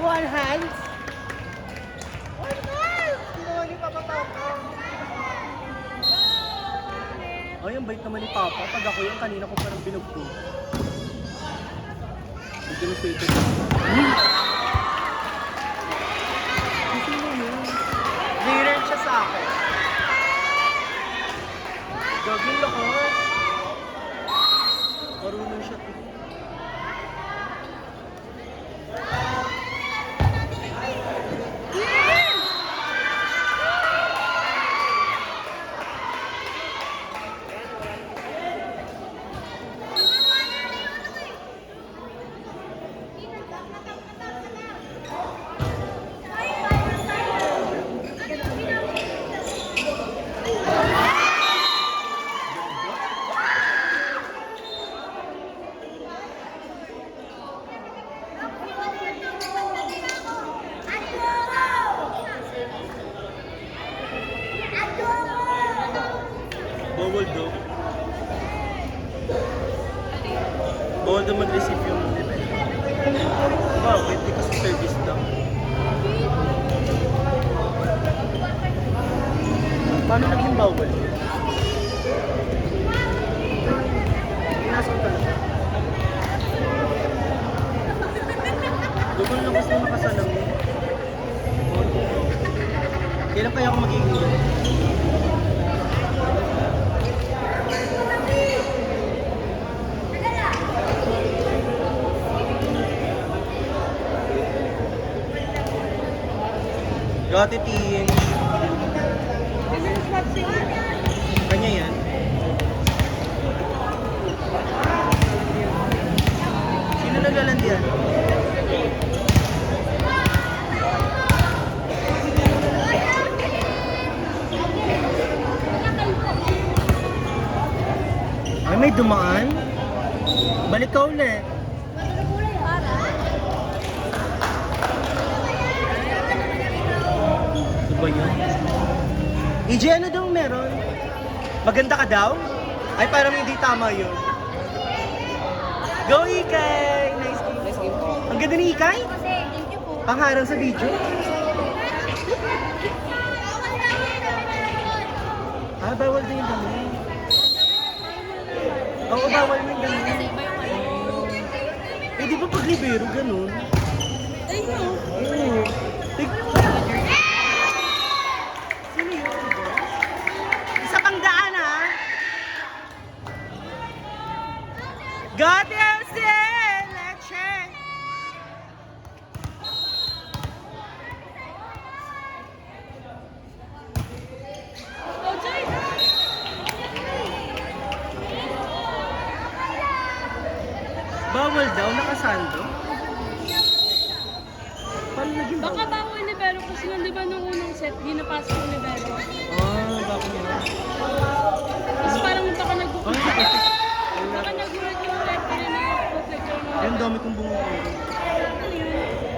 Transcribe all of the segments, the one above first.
One hand. One hand! Hindi naman ni Papa Papa. Ay, ang bait naman ni Papa. Pag ako yung kanina ko parang binugto. Hindi mo sweater. Sino yun? Mirror siya sa akin. Gagawin lakas. Marunong siya. Bawal daw. Bawal daw mag-receive yung event. Wow, hindi kasi service daw. Paano naging bawal? Pinasok talaga. Doon lang gusto nakasalang mo. Kailan kaya ako magiging doon? Gati ting. Kanya yan. Sino naglalandi yan? Ay, may dumaan? Balik ka ulit. Ba yun? EJ, ano daw meron? Maganda ka daw? Ay, parang hindi tama yun. Go, Ikay! Nice game. Nice game po. Ang ganda ni Ikay? Thank you po. Pangharang sa video. Ah, bawal din yung dami. Oo, bawal mo yung dami. Eh, di ba pag libero, ganun? Thank you. Oo. Isa pang daan, ha? God bless you! Leche! Bawal daw, nakasando. Paano naging bawal? Baka bawal ni Vero kasi nung di ba nung unang set, di napasok ni Vero. Ah, bakit yun? Tapos parang baka nag-book. Ah, Baka nag-work yung referee na protector na. Ayun, dami kong buong araw.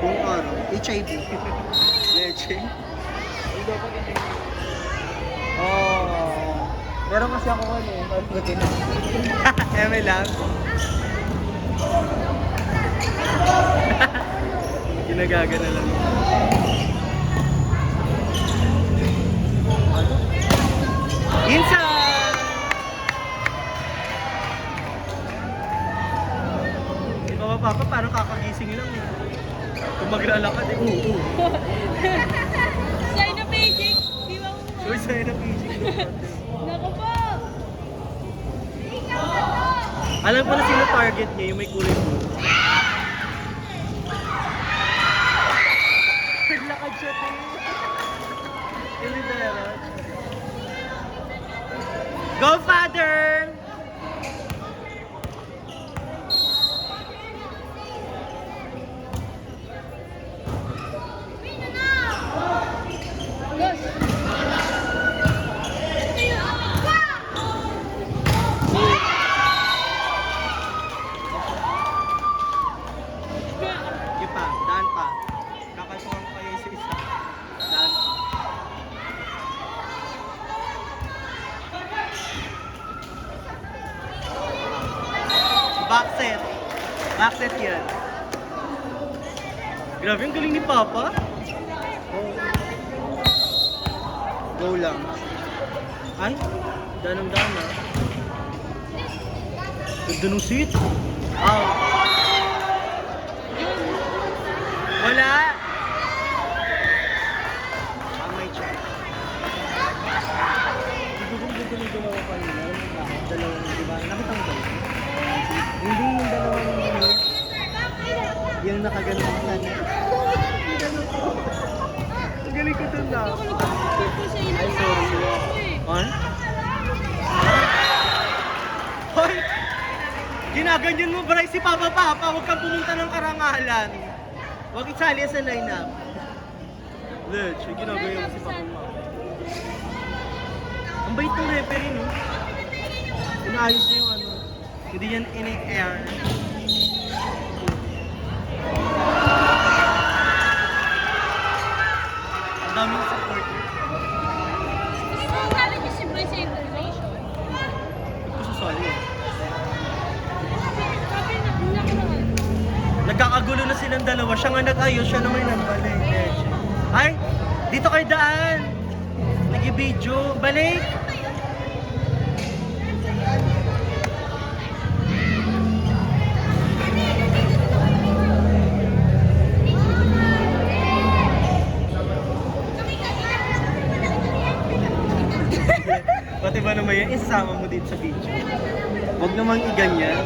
Buong araw. HIV. Leche. Oh. Meron kasi ako ano eh. Pag-protein. Eme lang. Ginagaga na lang. Insan! Di ba Papa, parang kakagising lang eh. Kung maglalakad eh. Oo. Sign na paging. Di ba mo? Uy, sa'yo na paging. Naku po! Alam ko na sino target niya, yung may kulay blue. Naglakad siya tayo. Ilidera. Go, Father! Sige pa, daan pa. Kakasuhan ko kayo isa-isa. Daan pa. Backset. Backset yan. Grabe, ang galing ni Papa. Oh. Go lang. Ay, danang-dana. Ganda ng seat. Out. Wala. May check. Ganda ng dalawa pa rin. Alam mo ba? Dalawang, di ba? Nakita mo ba? Hindi yung dalawang hindi. Yung nakaganda ka sana. Ang galing ko dun na. Ako nagpapapit ko sa inyo. Ay, sorry. On? Hoy! Ginaganyan mo, Bryce, si Papa. Huwag kang pumunta ng karangalan. Huwag isali sa line-up. Ledge, ginaganyan mo si Papa. Ang bait ng referee, no? Inaayos niya yung ano. Hindi yan in-air. Ang daming support. Sabi niyo si Bryce sa information. Ito susali eh. Sabi na, nakaraan. Nagkakagulo na silang dalawa. Siya nga nag-ayos, siya naman nagbalik. Ay, dito kayo daan. Nag-video. Balik. Pati ba naman yan, isasama mo dito sa video. Huwag naman iganyan.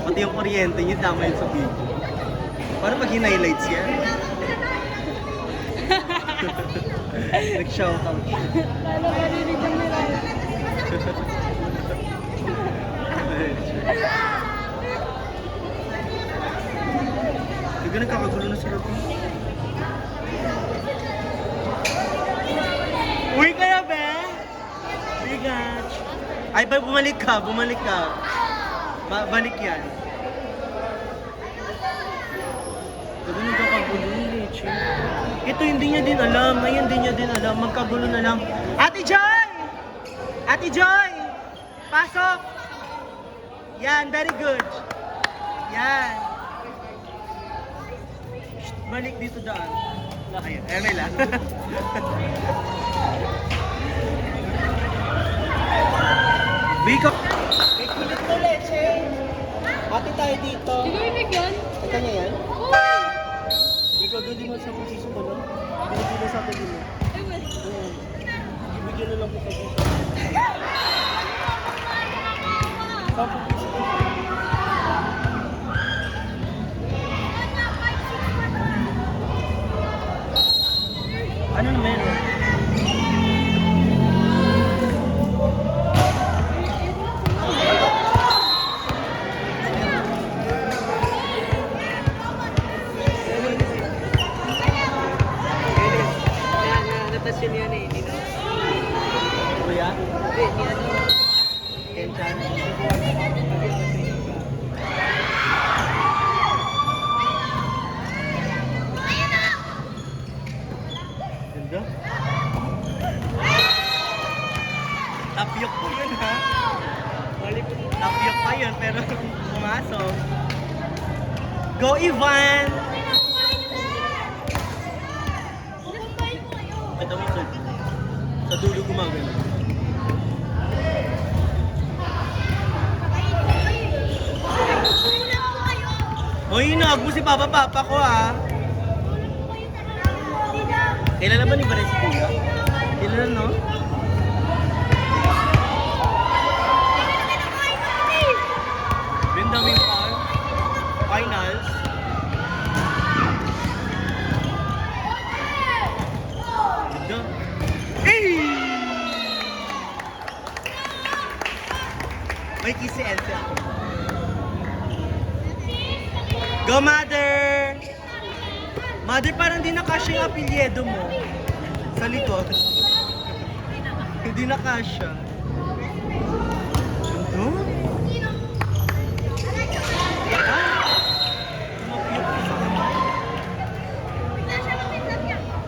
Pati yung kuryente niyo, tama yun sa video. Para pag highlights yan. Nag-shoutout siya. Lalo marinig ang nila. Kaya nagkakagulo na sila. Uwi ka na, be? Bigat. Ay, ba, bumalik ka. Balik yan. Sabi nagkakagulo ni Leche. Ito hindi niya din alam. Ay, hindi niya din alam. Magkagulo na lang. Ate Joy! Ate Joy! Pasok! Yan, very good. Yan. Shh, balik dito daan. Ayun, eme lang. Biko! May kulit mo, Leche! Ate tayo dito. Hindi ko ibigyan. Ito niya yan? Uy! Ikaw doon di mo sa pusiso mo, no? Binibigyan sa akin din mo. Ay, wala. Ibigyan na lang po kayo. Sa pusiso mo. Ano na meron? Natasyon yan eh, Nino. Kuya? Hindi, ni ano. Kenchan? Ganda? Tapyok po yun, ha? Tapyok pa yun, pero pumasok. Go, Ivan! Ito mo sa dulo gumagano. Hoy, inag mo si Papa ko, ha? Kailan na ba ni Bares Kuya? Kailan na, no? Benjamin Park Finals. Ganda. Hey! May kisi Elsa ako. Go, Mother! Mother, parang di nakasya yung apelyedo mo. Sa likod. Hindi nakasya. Ito?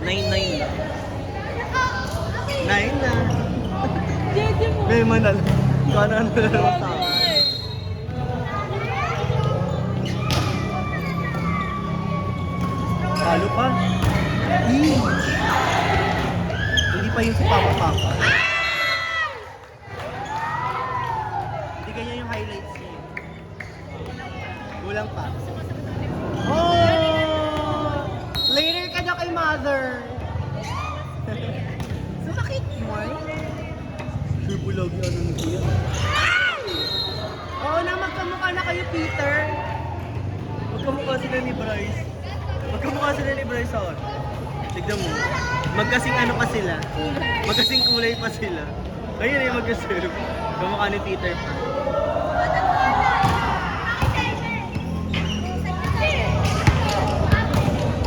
Nine na. Nine na. Dede mo. May manal. Kanan na lang sa akin. Talo Talo pa. Hindi pa yung si Papa Papa. Hindi ganyan yung highlights niya. Kulang pa. Oh! Later ka na kay mother. Sumakit mo eh. Sure po lagi ano na kuya. Oo na, magkamukha na kayo, Peter. Magkamukha sila ni Bryce. Magkamukha sila ni Bryce ako. Tignan mo. Magkasing ano pa sila. Magkasing kulay pa sila. Ayun eh, magkasing. Kamukha ni Peter pa.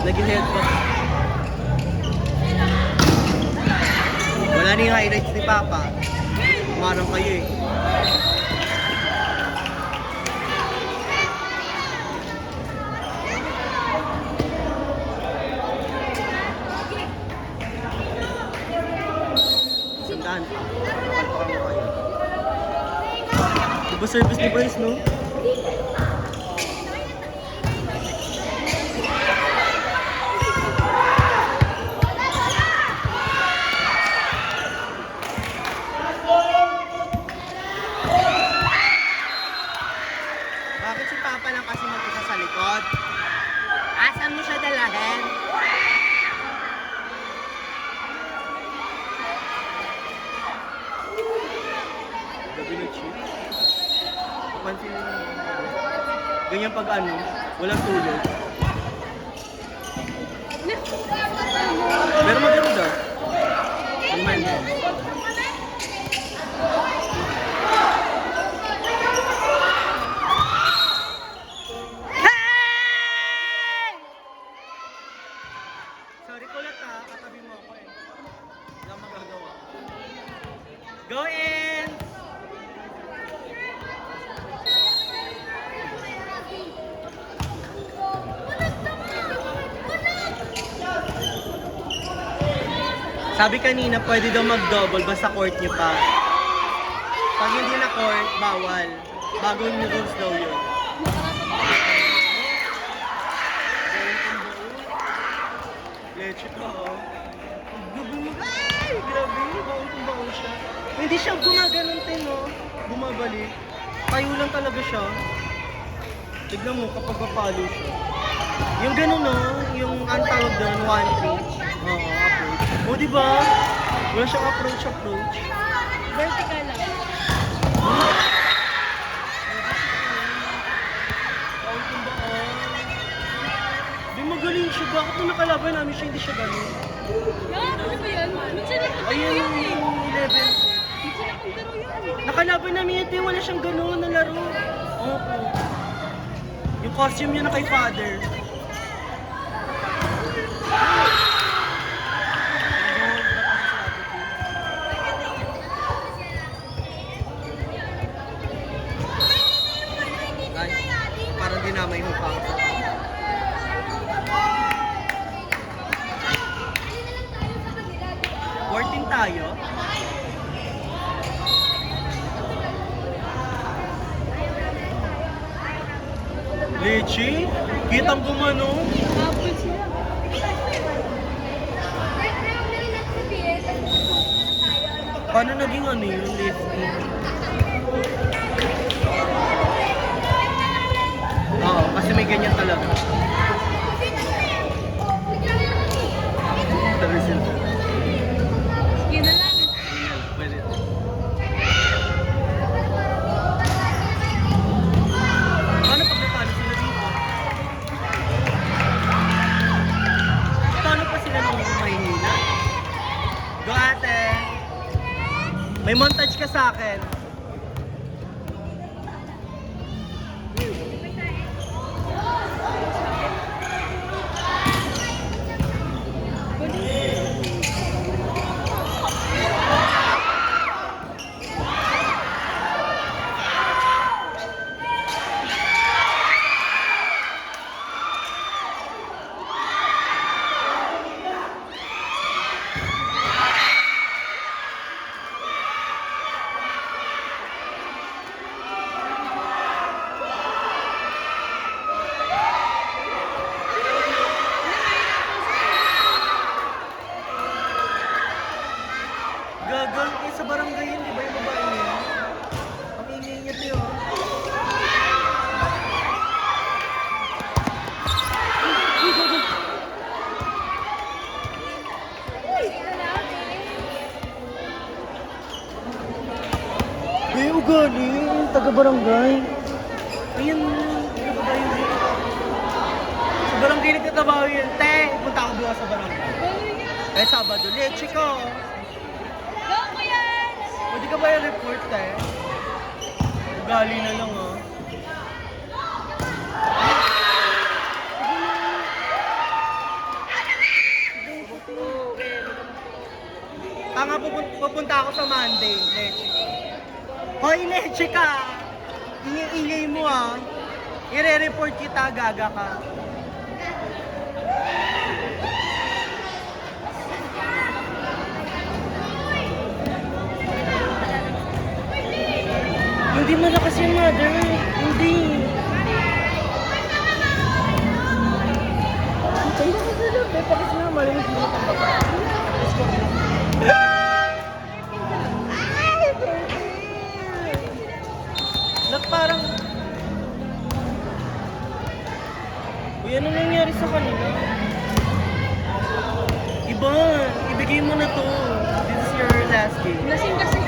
Nag-headbutt. Wala na yung highlights ni Papa. Kumarang kayo eh. Sandaan pa. Palpakan mo kayo. Diba service ni Bryce, no? Bakit si Papa lang kasi mag-isa sa likod? Asan mo siya dalahin? Gabi ng chip. Pansin mo. Ganyan pag ano, walang tulog. Pero maganda. Naman. Sorry kulat ha, katabi mo ako eh. Wala magagawa. Go in! Sabi kanina, pwede daw mag-double basta court niyo pa. Pag hindi na court, bawal. Bagong rules daw yun. Leche pa oh. Ay! Grabe, baon siya. Hindi siya gumaganon no? Bumabalik. Tayo lang talaga siya. Tignan mo kapag mapalo siya. Yung ganun no, yung ang tawag doon, 1-3. Oo, approach. O diba? Wala siyang approach. Vertical lang. Di magaling siya. Bakit nung nakalaban namin siya, hindi siya ganun? Yan, ano ba yan? Minsan nakagaro Ayun yan eh. yung 11. Minsan nakagaro yan. Nakalaban namin yan, wala siyang ganun na laro. Oo. Yung costume niya na kay father. Ay, parang dinamay mo pa ako. Tayo. Leche? Kitang gumano? Kapul sila. Paano naging ano yun? Leche? Oo, kasi may ganyan talaga. Sige na lang. Pwede. Paano pag natalo sila dito? Paano pa sila nung Maynila? Go ate! May montage ka sa akin. galing? Taga-barangay. Ayan, ano ba yun? Sa barangay nagtatrabaho yun. Te, punta ako bukas sa barangay. Eh, Sabado, leche ko. Go ko yan! Pwede ka ba yung report, te? Ugali na lang, ah. Tanga, pupunta ako sa Monday, leche. Hoy, leche ka! Ingay-ingay mo, ah. I-re-report kita, gaga ka. Hindi malakas yung mother. Hindi. Hindi ko sa loob. Eh, pakis na. Malamig mo ang baba. Pakis ko. Ay, baby! Nak parang... Uy, ano nangyari sa kanila? Iban, ibigay mo na to. This is your last game. Lasing kasi.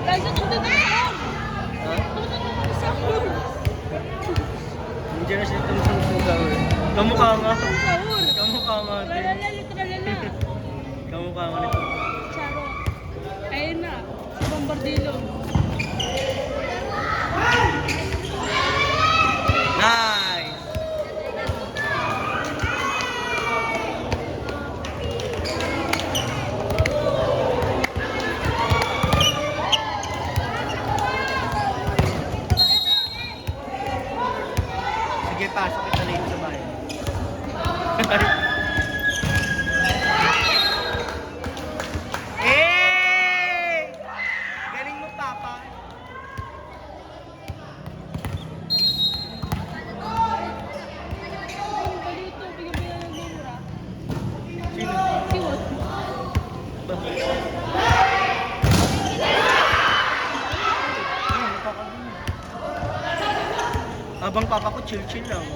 Guys, tutulog na ako. Ha? Tutulog na sa ako. Hindi na siya tumusang sahur. Kamukha nga. Sahur. Kamukha nga. Tralala, tralala. Kamukha nga nito. Charo. Ayun na. Si Bombardilo. Nice! Sige, pasok kita na sa bahay. Eh! Galing mo, Papa. Balito, bigyan mo yan ng mura. Sino? Siwot. Habang papa ko, chill-chill lang.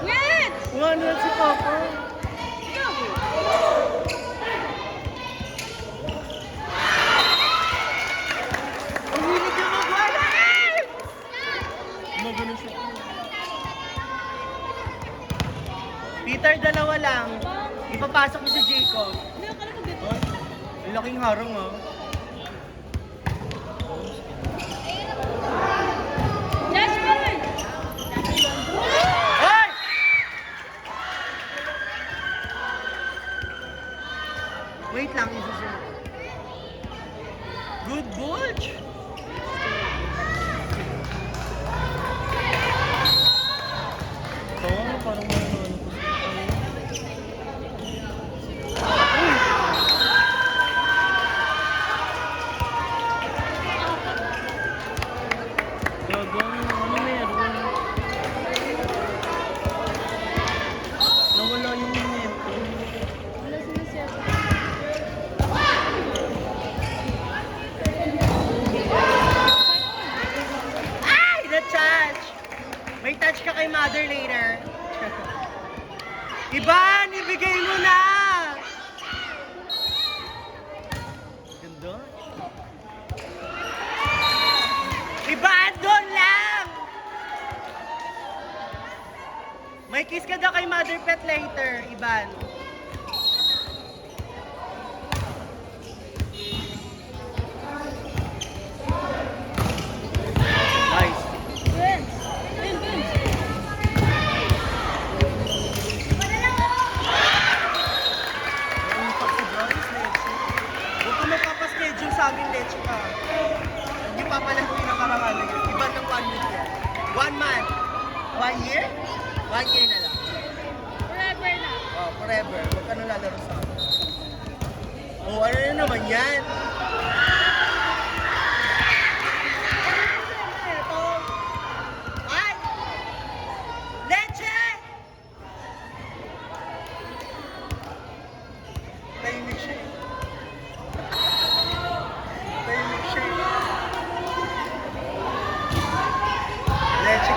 Wait! Ano si papa? Ang hilig yung magwala! Magaling siya. Peter, dalawa lang. Ipapasok mo si Jacob. Hindi, akala ko dito. Oh, ang laking harang, ah. Jasper! Hoy! Wait lang, isusunod. Good bulge! Ito, parang ano ko Gagawin, ano meron? Nawala yung net. Wala sinisiyasa. Ay! Na-touch! May touch ka kay mother later. Iban! Ibigay mo na! Ganda. Iban! Doon lang! May kiss ka daw kay mother pet later, Iban. Nice. Vince! Vince! Impact si Bryce, Leche. Huwag ka magpapaschedule sa amin, Leche ka. Hindi pa pala kung nakaraan na yun. Iba ng 1 week yan. 1 month. 1 year? 1 year na lang. Forever na. Oh, forever. Huwag ka nang lalaro sa akin. Oh, ano na naman yan? Ito. Ay! Leche! Tahimik siya. Tahimik siya. Leche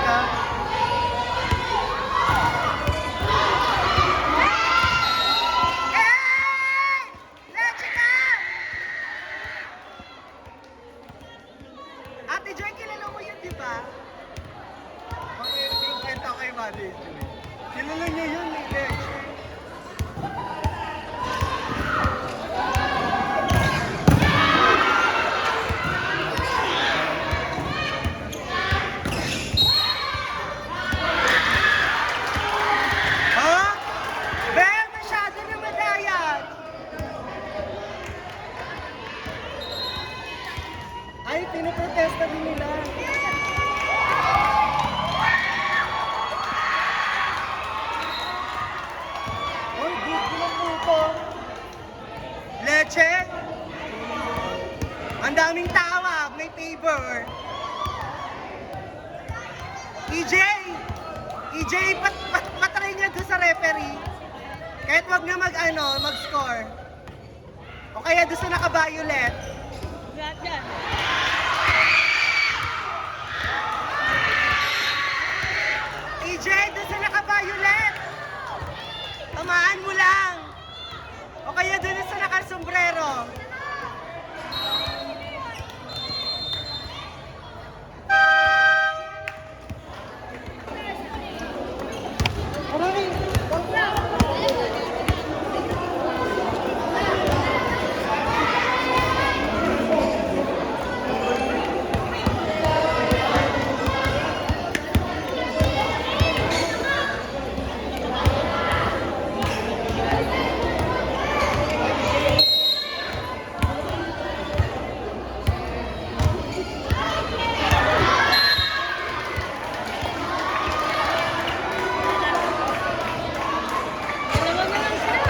Pinoprotesta din nila. Uy, gusto ng pupo. Leche? Ang daming tawag, may favor. EJ! EJ, patry niya doon sa referee. Kahit wag na mag-score. O kaya doon sa naka-violet. Lahat yan. EJ, doon sa naka-violet. Tamaan mo lang. O kaya doon sa naka-sombrero. Dalawa na lang sila.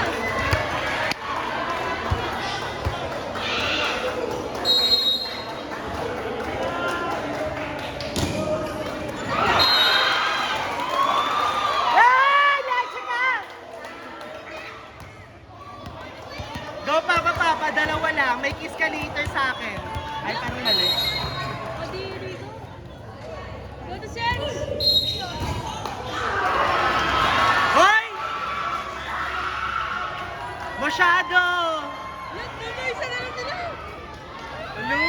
Ay! Leche ka! Go, Papa, dalawa lang. May kiss ka later sa akin. Ay, parang mali. O di, Rico. Go to sense. Hoy! Masyado! Yan, tuloy. Isa na lang sila. Hello!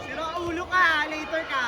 Sira ulo ka, later ka.